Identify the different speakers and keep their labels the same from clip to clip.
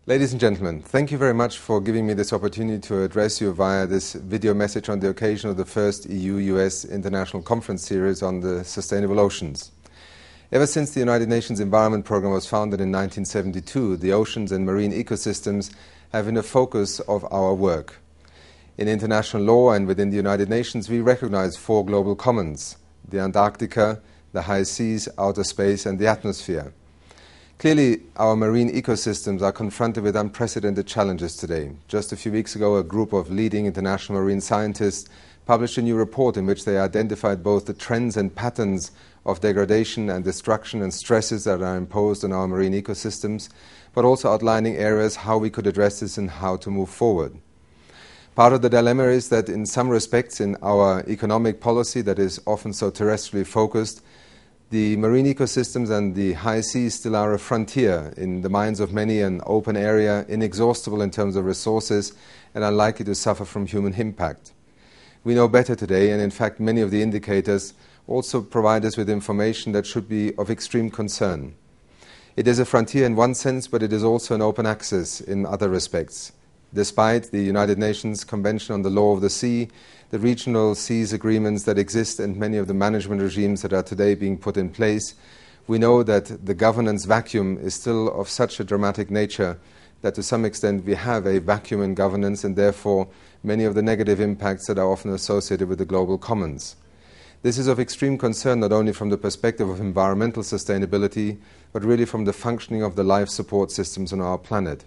Speaker 1: Ladies and gentlemen, thank you very much for giving me this opportunity to address you via this video message on the occasion of the first EU-US International Conference Series on the Sustainable Oceans. Ever since the United Nations Environment Programme was founded in 1972, the oceans and marine ecosystems have been a focus of our work. In international law and within the United Nations, we recognize four global commons: the Antarctica, the high seas, outer space, and the atmosphere. Clearly, our marine ecosystems are confronted with unprecedented challenges today. Just a few weeks ago, a group of leading international marine scientists published a new report in which they identified both the trends and patterns of degradation and destruction and stresses that are imposed on our marine ecosystems, but also outlining areas how we could address this and how to move forward. Part of the dilemma is that in some respects in our economic policy that is often so terrestrially focused, the marine ecosystems and the high seas still are a frontier in the minds of many, an open area, inexhaustible in terms of resources and unlikely to suffer from human impact. We know better today, and in fact many of the indicators also provide us with information that should be of extreme concern. It is a frontier in one sense, but it is also an open access in other respects. Despite the United Nations Convention on the Law of the Sea, the regional seas agreements that exist and many of the management regimes that are today being put in place, we know that the governance vacuum is still of such a dramatic nature that to some extent we have a vacuum in governance, and therefore many of the negative impacts that are often associated with the global commons. This is of extreme concern not only from the perspective of environmental sustainability, but really from the functioning of the life support systems on our planet.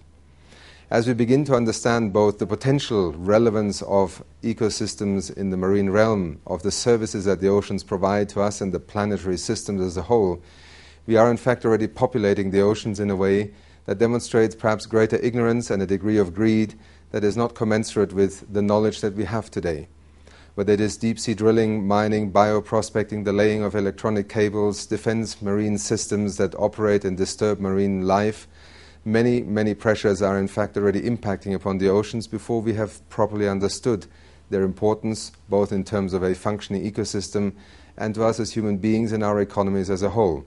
Speaker 1: As we begin to understand both the potential relevance of ecosystems in the marine realm, of the services that the oceans provide to us and the planetary systems as a whole, we are in fact already populating the oceans in a way that demonstrates perhaps greater ignorance and a degree of greed that is not commensurate with the knowledge that we have today. Whether it is deep-sea drilling, mining, bioprospecting, the laying of electronic cables, defense marine systems that operate and disturb marine life, many pressures are in fact already impacting upon the oceans before we have properly understood their importance, both in terms of a functioning ecosystem and to us as human beings and our economies as a whole.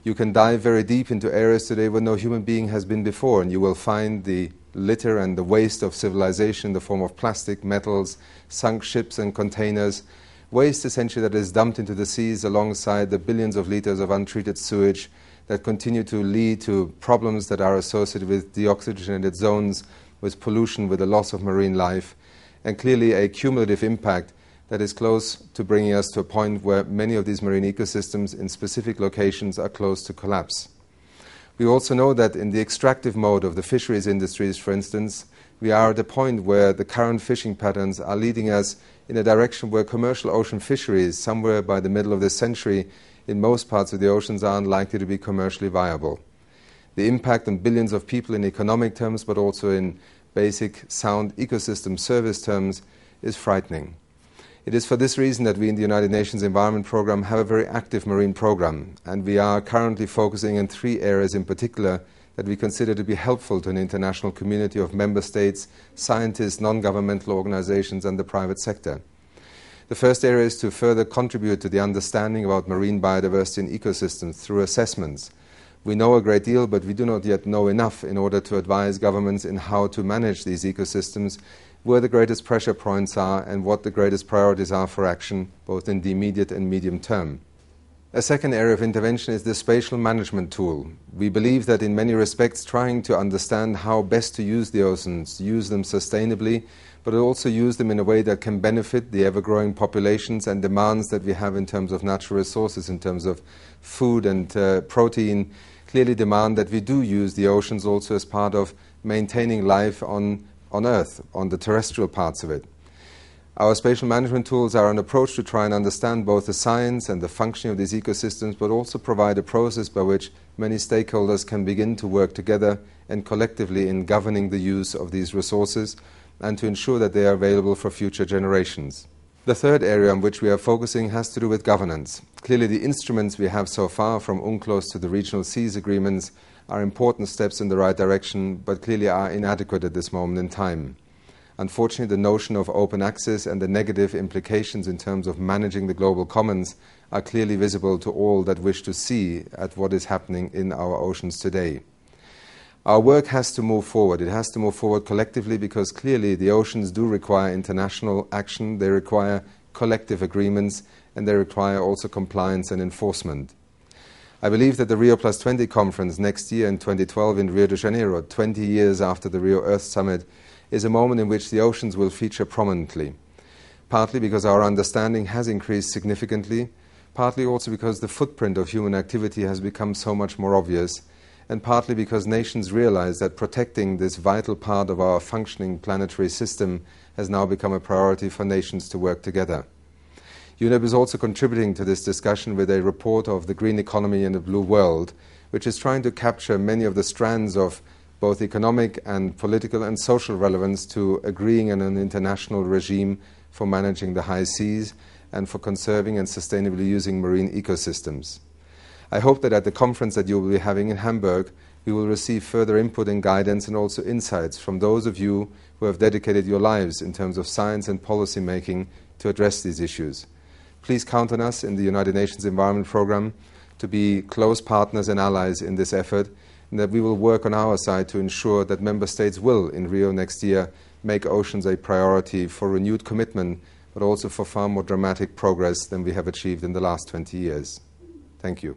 Speaker 1: You can dive very deep into areas today where no human being has been before, and you will find the litter and the waste of civilization in the form of plastic, metals, sunk ships and containers, waste essentially that is dumped into the seas alongside the billions of liters of untreated sewage that continue to lead to problems that are associated with deoxygenated zones, with pollution, with the loss of marine life, and clearly a cumulative impact that is close to bringing us to a point where many of these marine ecosystems in specific locations are close to collapse. We also know that in the extractive mode of the fisheries industries, for instance, we are at a point where the current fishing patterns are leading us in a direction where commercial ocean fisheries, somewhere by the middle of this century, in most parts of the oceans are unlikely to be commercially viable. The impact on billions of people in economic terms, but also in basic sound ecosystem service terms, is frightening. It is for this reason that we in the United Nations Environment Programme have a very active marine programme, and we are currently focusing in three areas in particular that we consider to be helpful to an international community of member states, scientists, non-governmental organizations and the private sector. The first area is to further contribute to the understanding about marine biodiversity and ecosystems through assessments. We know a great deal, but we do not yet know enough in order to advise governments in how to manage these ecosystems, where the greatest pressure points are and what the greatest priorities are for action, both in the immediate and medium term. A second area of intervention is the spatial management tool. We believe that in many respects trying to understand how best to use the oceans, use them sustainably, but also use them in a way that can benefit the ever-growing populations and demands that we have in terms of natural resources, in terms of food and protein, clearly demand that we do use the oceans also as part of maintaining life on Earth, on the terrestrial parts of it. Our spatial management tools are an approach to try and understand both the science and the functioning of these ecosystems, but also provide a process by which many stakeholders can begin to work together and collectively in governing the use of these resources and to ensure that they are available for future generations. The third area on which we are focusing has to do with governance. Clearly the instruments we have so far, from UNCLOS to the regional seas agreements, are important steps in the right direction, but clearly are inadequate at this moment in time. Unfortunately, the notion of open access and the negative implications in terms of managing the global commons are clearly visible to all that wish to see at what is happening in our oceans today. Our work has to move forward. It has to move forward collectively because clearly the oceans do require international action, they require collective agreements, and they require also compliance and enforcement. I believe that the Rio+20 conference next year in 2012 in Rio de Janeiro, 20 years after the Rio Earth Summit, is a moment in which the oceans will feature prominently, partly because our understanding has increased significantly, partly also because the footprint of human activity has become so much more obvious, and partly because nations realize that protecting this vital part of our functioning planetary system has now become a priority for nations to work together. UNEP is also contributing to this discussion with a report of the green economy in a blue world, which is trying to capture many of the strands of both economic and political and social relevance to agreeing on an international regime for managing the high seas and for conserving and sustainably using marine ecosystems. I hope that at the conference that you will be having in Hamburg, we will receive further input and guidance and also insights from those of you who have dedicated your lives in terms of science and policy making to address these issues. Please count on us in the United Nations Environment Programme to be close partners and allies in this effort, and that we will work on our side to ensure that Member States will, in Rio next year, make oceans a priority for renewed commitment, but also for far more dramatic progress than we have achieved in the last 20 years. Thank you.